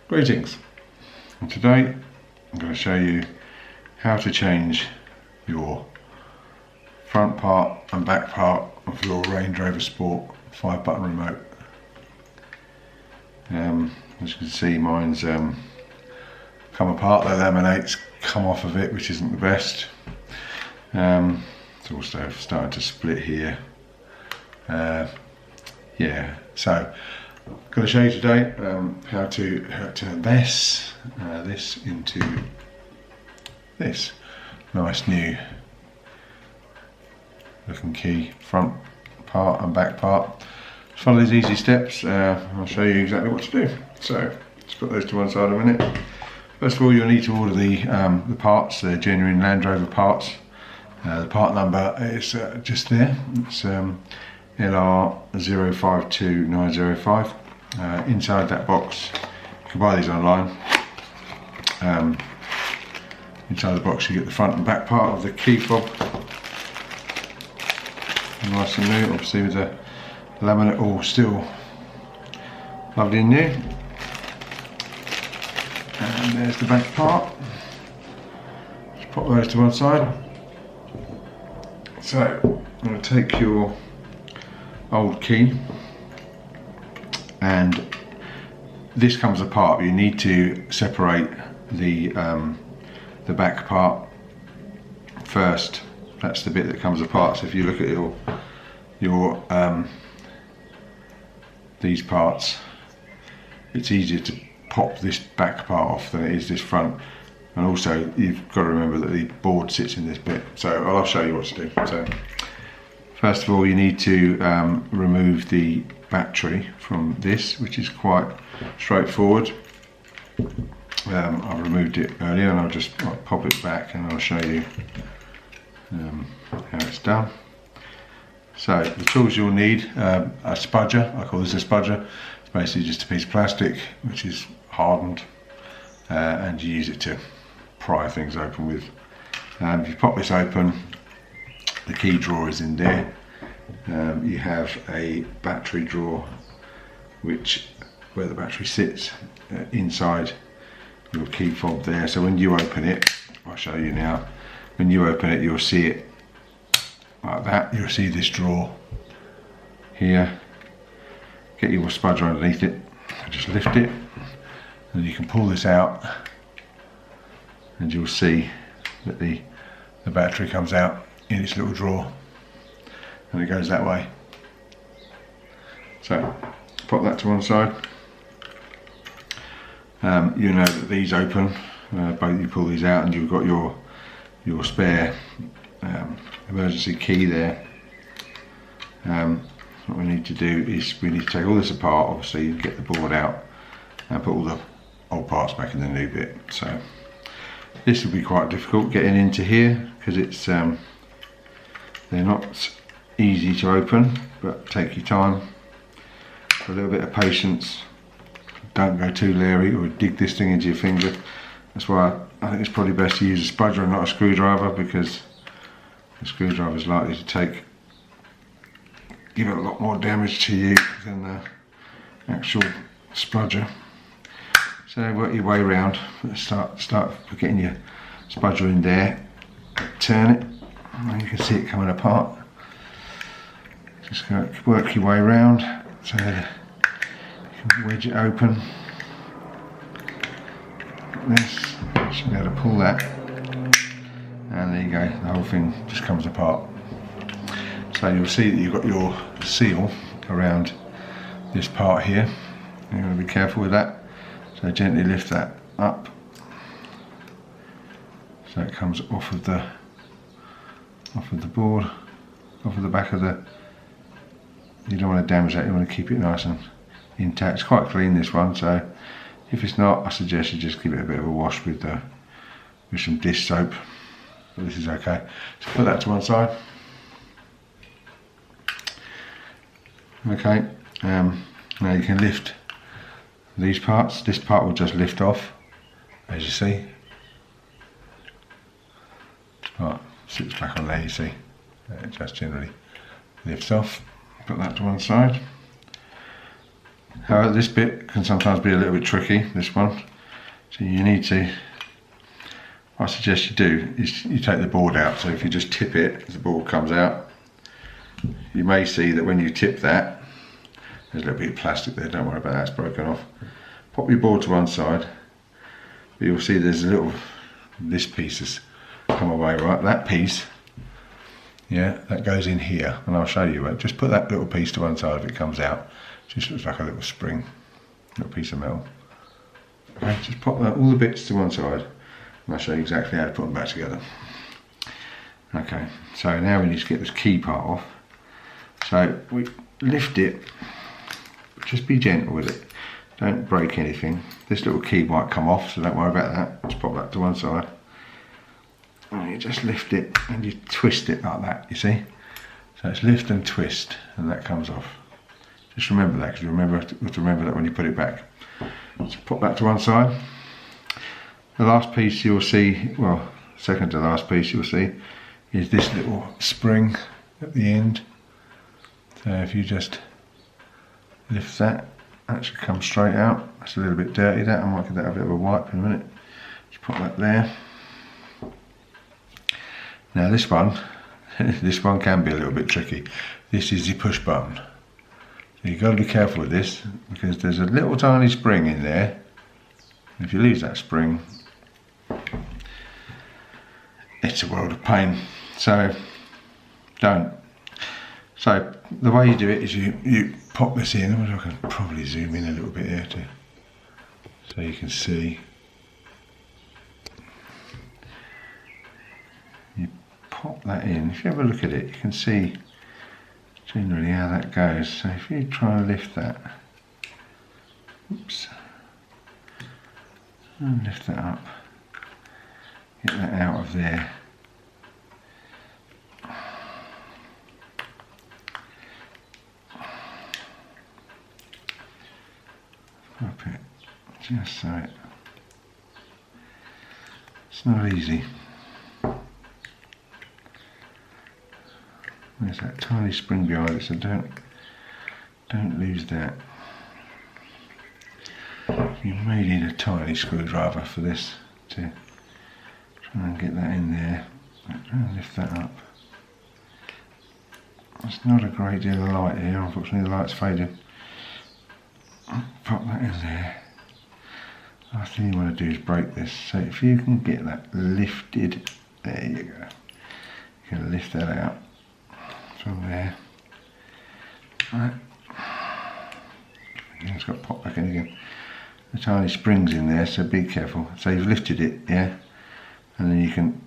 Greetings, and today I'm going to show you how to change your front part and back part of your Range Rover Sport 5-button remote. As you can see, mine's come apart, the laminate's come off of it, which isn't the best. It's also starting to split here. Yeah, so I'm going to show you today how to turn this into this nice new looking key front part and back part. Just follow these easy steps. I'll show you exactly what to do. So let's put those to one side a minute. First of all, you'll need to order the parts, the genuine Land Rover parts. The part number is just there. It's LR052905. Inside that box, you can buy these online. Inside the box you get the front and back part of the key fob. Nice and new, obviously with the laminate all still lovely and new. And there's the back part. Just pop those to one side. So I'm going to take your old key, and this comes apart. You need to separate the back part first. That's the bit that comes apart. So if you look at your these parts, it's easier to pop this back part off than it is this front. And also you've got to remember that the board sits in this bit. So I'll show you what to do. So first of all, you need to remove the battery from this, which is quite straightforward. I've removed it earlier, and I'll just pop it back and I'll show you how it's done. So the tools you'll need, a spudger. I call this a spudger. It's basically just a piece of plastic which is hardened, and you use it to pry things open with. If you pop this open, the key drawer is in there. You have a battery drawer, where the battery sits inside your key fob there. So when you open it, I'll show you now. When you open it, you'll see it like that. You'll see this drawer here. Get your spudger underneath it, just lift it, and you can pull this out, and you'll see that the battery comes out in its little drawer, and it goes that way. So pop that to one side. You know that these open, both you pull these out, and you've got your spare emergency key there. What we need to do is we need to take all this apart, obviously, and get the board out and put all the old parts back in the new bit. So this will be quite difficult getting into here, because it's they're not easy to open, but take your time, a little bit of patience. Don't go too leery or dig this thing into your finger. That's why I think it's probably best to use a spudger and not a screwdriver, because the screwdriver is likely to give it a lot more damage to you than the actual spudger. So work your way around. Start getting your spudger in there. Turn it, and you can see it coming apart. Just work your way around so that you can wedge it open. Like this, you should be able to pull that, and there you go. The whole thing just comes apart. So you'll see that you've got your seal around this part here. You're going to be careful with that. So gently lift that up, so it comes off of the board, off of the back of the. You don't want to damage that. You want to keep it nice and intact. It's quite clean, this one. So if it's not, I suggest you just give it a bit of a wash with some dish soap. But this is okay. So put that to one side. Okay. Now you can lift these parts. This part will just lift off, as you see. This part sits back on there, you see. It just generally lifts off. Put that to one side. However, this bit can sometimes be a little bit tricky, this one. So you need to, what I suggest you do is you take the board out. So if you just tip it, as the board comes out, you may see that when you tip that, there's a little bit of plastic there, don't worry about that, it's broken off. Pop your board to one side, but you'll see there's a little, this piece has come away, right? That piece, yeah, that goes in here, and I'll show you it. Just put that little piece to one side if it comes out. Just looks like a little spring, little piece of metal. Okay, just pop that, all the bits to one side, and I'll show you exactly how to put them back together. Okay, so now we need to get this key part off. So we lift it, just be gentle with it, don't break anything. This little key might come off, so don't worry about that. Just pop that to one side. And you just lift it and you twist it like that, you see? So it's lift and twist, and that comes off. Just remember that, because you have to remember that when you put it back. So pop that to one side. The last piece you'll see, well, second to last piece you'll see, is this little spring at the end. So if you just lift that, that should come straight out. That's a little bit dirty, that. I might give that a bit of a wipe in a minute. Just pop that there. Now this one, this one can be a little bit tricky. This is the push button. So you've got to be careful with this, because there's a little tiny spring in there. If you lose that spring, it's a world of pain. So don't. So the way you do it is you pop this in. I can probably zoom in a little bit here too, so you can see. You pop that in. If you have a look at it, you can see generally how that goes. So if you try and lift that, oops, and lift that up, get that out of there. Pop it just so it's not easy. There's that tiny spring behind it, so don't lose that. You may need a tiny screwdriver for this to try and get that in there. Try and lift that up. There's not a great deal of light here, unfortunately the light's fading. Pop that in there. Last thing you want to do is break this. So if you can get that lifted, there you go. You can lift that out from there. Right. It's got to pop back in again. The tiny springs in there, so be careful. So you've lifted it, yeah, and then you can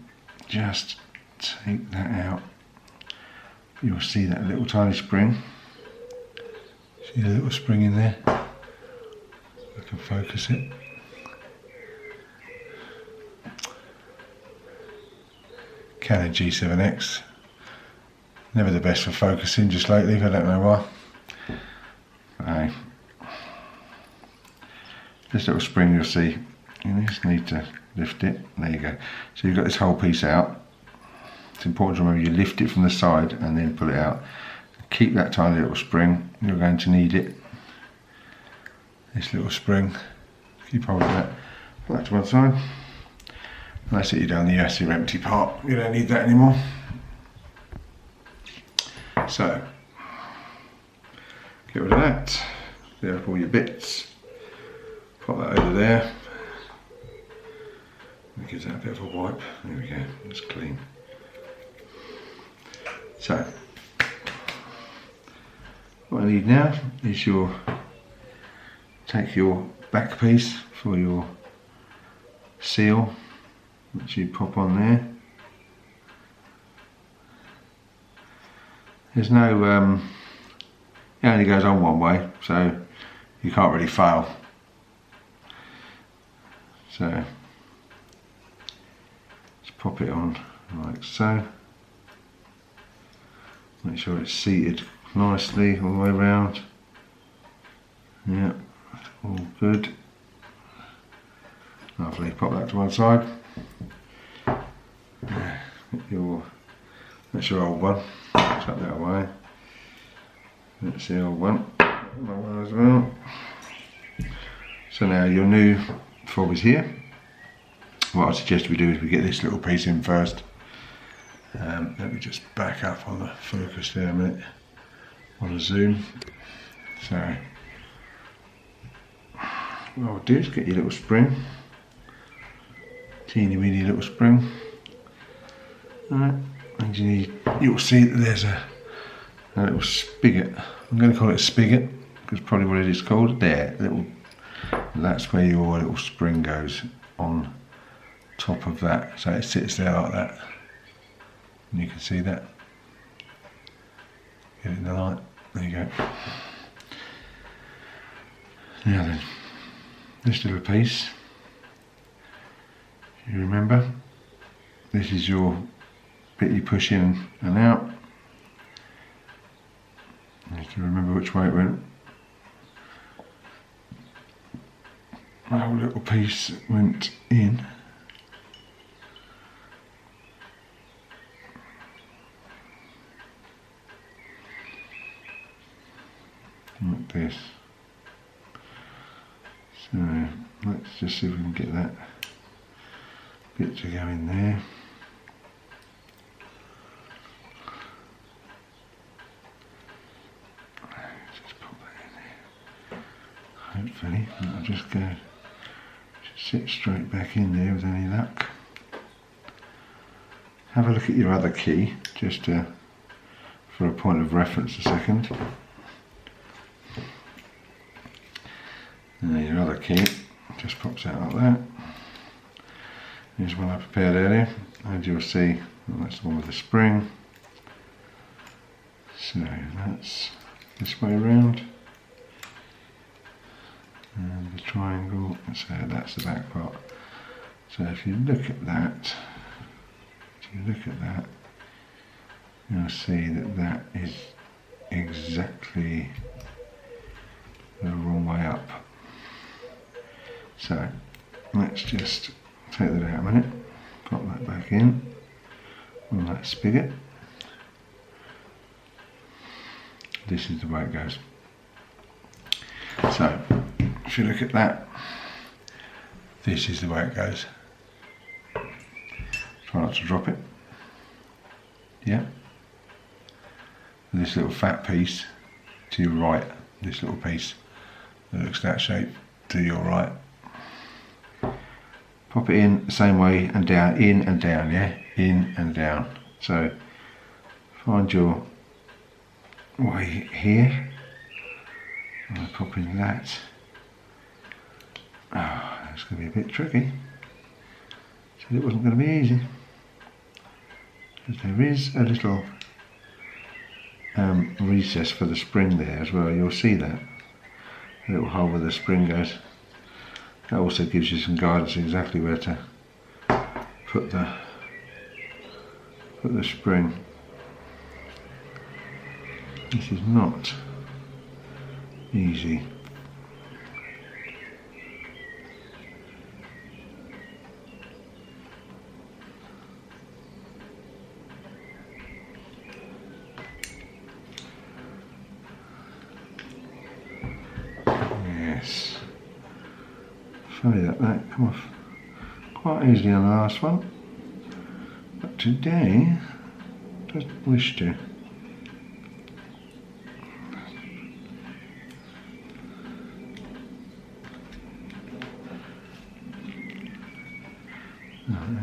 just take that out. You'll see that little tiny spring. See the little spring in there? I can focus it. Canon G7X. Never the best for focusing just lately, I don't know why. Right. This little spring you'll see, you just need to lift it. There you go. So you've got this whole piece out. It's important to remember you lift it from the side and then pull it out. Keep that tiny little spring, you're going to need it. This little spring, keep hold of that. Put that to one side. And that's it, you're done the your empty part. You don't need that anymore. So, get rid of that. There are all your bits. Pop that over there. That gives that a bit of a wipe. There we go, it's clean. So, what I need now is take your back piece for your seal, which you pop on there. There's no, it only goes on one way, so you can't really fail. So, just pop it on like so. Make sure it's seated nicely all the way around. Yeah, all good. Lovely, pop that to one side. That's your old one. Chuck that away. That's the old one. one as well. So now your new fob is here. What I suggest we do is we get this little piece in first. Let me just back up on the focus there a minute on the zoom. So what I'll do is get your little spring, teeny weeny little spring. Alright, and you'll see that there's a little spigot. I'm going to call it a spigot because probably what it is called. There, that's where your little spring goes on top of that. So it sits there like that. And you can see that. Get it in the light. There you go. Now then, this little piece, you remember, this is your bit you push in and out. You have to remember which way it went. My whole little piece went in. Like this. So let's just see if we can get that bit to go in there. Just pop that in there. Hopefully that'll just go, sit straight back in there with any luck. Have a look at your other key just for a point of reference a second. Now your other key just pops out like that. Here's one I prepared earlier, and you'll see well, that's the one with the spring. So that's this way around, and the triangle. So that's the back part. So if you look at that, you'll see that that is exactly the wrong way up. So let's just take that out a minute, pop that back in on that spigot. This is the way it goes. So if you look at that, this is the way it goes. Try not to drop it. Yeah. This little fat piece to your right, this little piece that looks that shape to your right. Pop it in the same way and down, in and down, yeah? In and down. So find your way here. I'll pop in that. Oh, that's going to be a bit tricky. So it wasn't going to be easy. Because there is a little recess for the spring there as well. You'll see that. A little hole where the spring goes. That also gives you some guidance exactly where to put the spring. This is not easy. Yes. Funny that come off quite easily on the last one, but today doesn't wish to.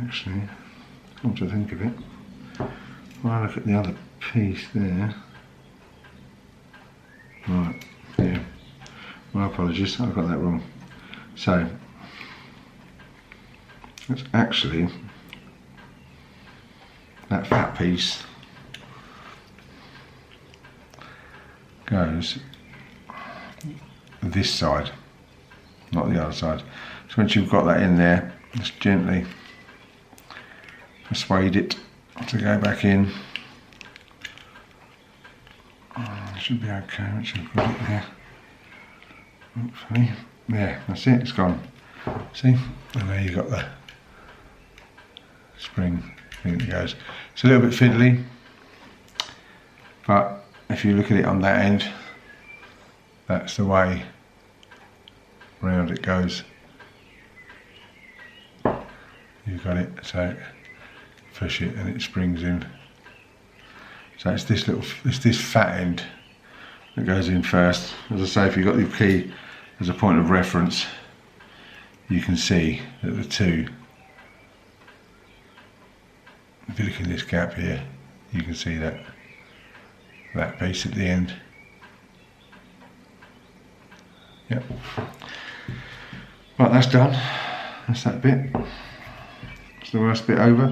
Actually, come to think of it, when I look at the other piece there, right, yeah, my apologies, I got that wrong. So it's actually that fat piece goes this side, not the other side. So once you've got that in there, just gently persuade it to go back in. It should be okay once you've got it there. Hopefully. There, that's it, it's gone. See? And there you've got the spring thing that goes. It's a little bit fiddly, but if you look at it on that end, that's the way round it goes. You've got it, so push it and it springs in. So it's this fat end that goes in first. As I say, if you've got your key as a point of reference, you can see that the two, if you look in this gap here, you can see that piece at the end. Yep. Right, that's done. That's that bit. That's the worst bit over.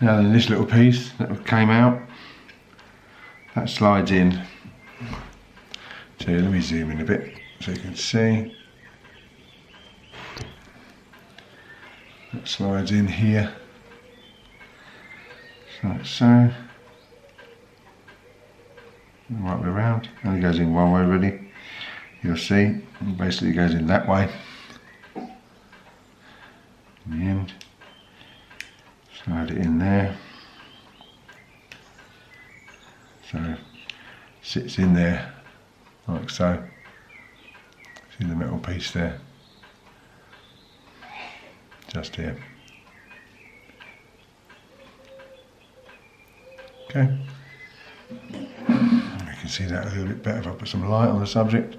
Now then, this little piece that came out, that slides in. So let me zoom in a bit so you can see. That slides in here, like so. Right way around, only goes in one way really. You'll see, it basically goes in that way. In the end, slide it in there. So, sits in there, like so. See the metal piece there? Just here. Okay. You can see that a little bit better if I put some light on the subject.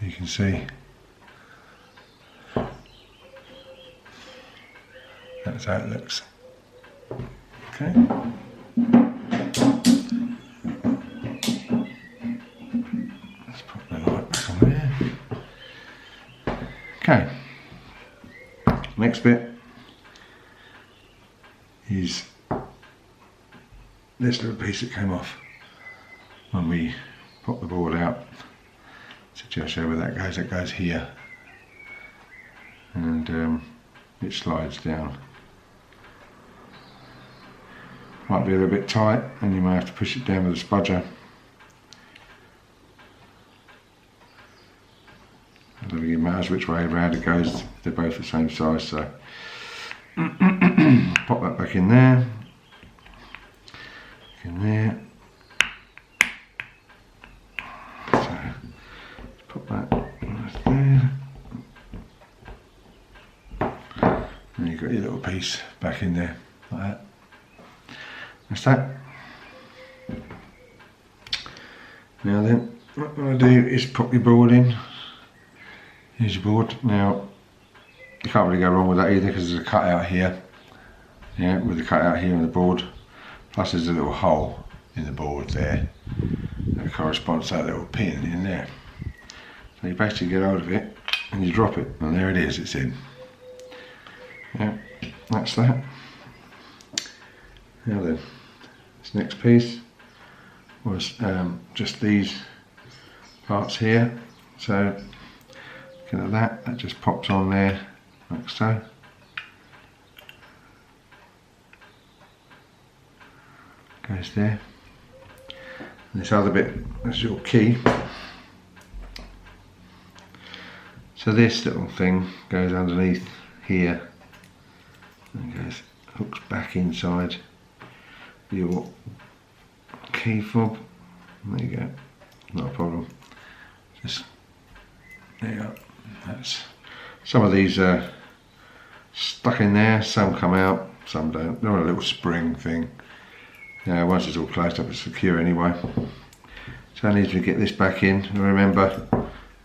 You can see that's how it looks. Okay. Let's put the light back on there. Okay. Next bit is this little piece that came off when we pop the board out. So just show where that goes here, and it slides down. Might be a little bit tight and you may have to push it down with a spudger. I don't think it matters which way around it goes, they're both the same size, so pop that back in there. In there. So put that right there. And you've got your little piece back in there, like that. That's that. Now then, what I'm going to do is pop your board in. Here's your board. Now, you can't really go wrong with that either because there's a cutout here. Yeah, with the cutout here on the board. Plus there's a little hole in the board there that corresponds to that little pin in there. So you basically get hold of it and you drop it, and there it is, it's in. Yeah, that's that. Now then, this next piece was just these parts here. So looking at that just pops on there like so. Goes there. And this other bit, that's your key. So this little thing goes underneath here and hooks back inside your key fob. There you go, not a problem. Just there you go. That's, some of these are stuck in there, some come out, some don't. They're on a little spring thing. Once it's all closed up, it's secure anyway. So I need to get this back in. And remember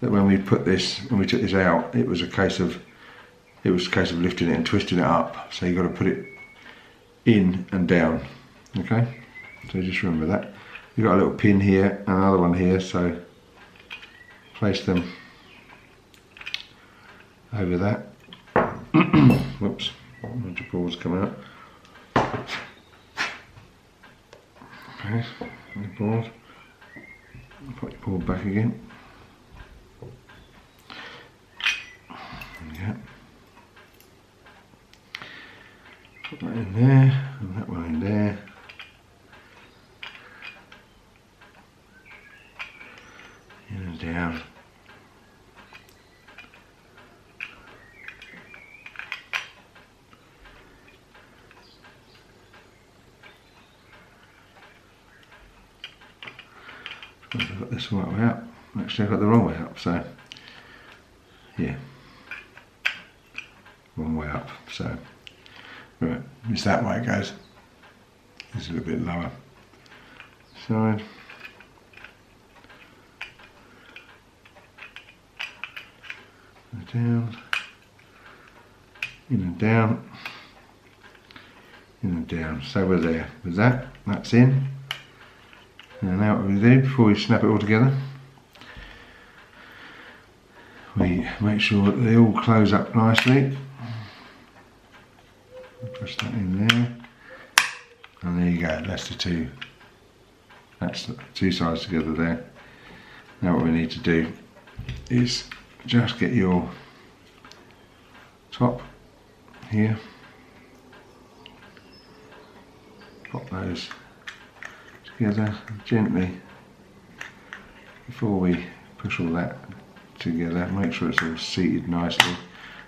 that when we took this out, it was a case of lifting it and twisting it up. So you've got to put it in and down. Okay. So just remember that. You've got a little pin here and another one here. So place them over that. Whoops, the boards come out. Okay, on the board. Put your board back again. Yeah. Put that in there, and that one in there. In and down. I've got this the right way up. Actually I've got the wrong way up, so yeah, wrong way up. So right, it's that way it goes. It's a little bit lower. Side. Down. In and down. In and down. So we're there. With that, that's in. And now what we do before we snap it all together, we make sure that they all close up nicely. Push that in there. And there you go, that's the two sides together there. Now what we need to do is just get your top here, pop those together gently before we push all that together. Make sure it's all seated nicely,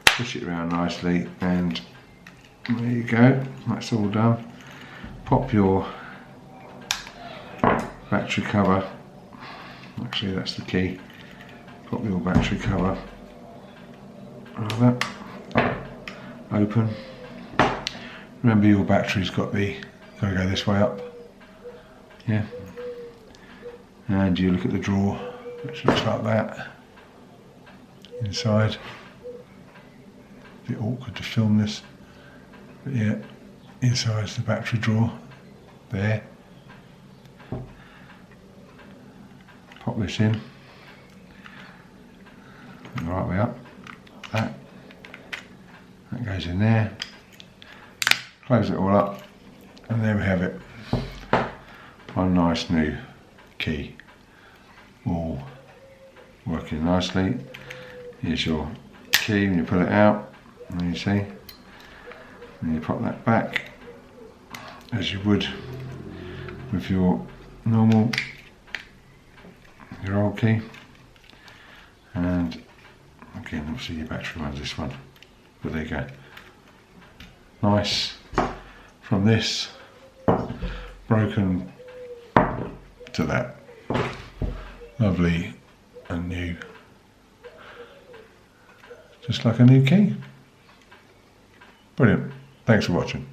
push it around nicely, and there you go, that's all done. Pop your battery cover, actually that's the key, pop your battery cover like that, open. Remember your battery's got to go this way up, yeah, and you look at the drawer which looks like that inside. A bit awkward to film this, but yeah, inside's the battery drawer there. Pop this in the right way up, that goes in there, close it all up, and there we have it, one nice new key, all working nicely. Here's your key when you pull it out, and you see, and you pop that back as you would with your normal, your old key, and again obviously your battery runs this one, but there you go, nice from this broken to that, lovely and new, just like a new key. Brilliant, thanks for watching.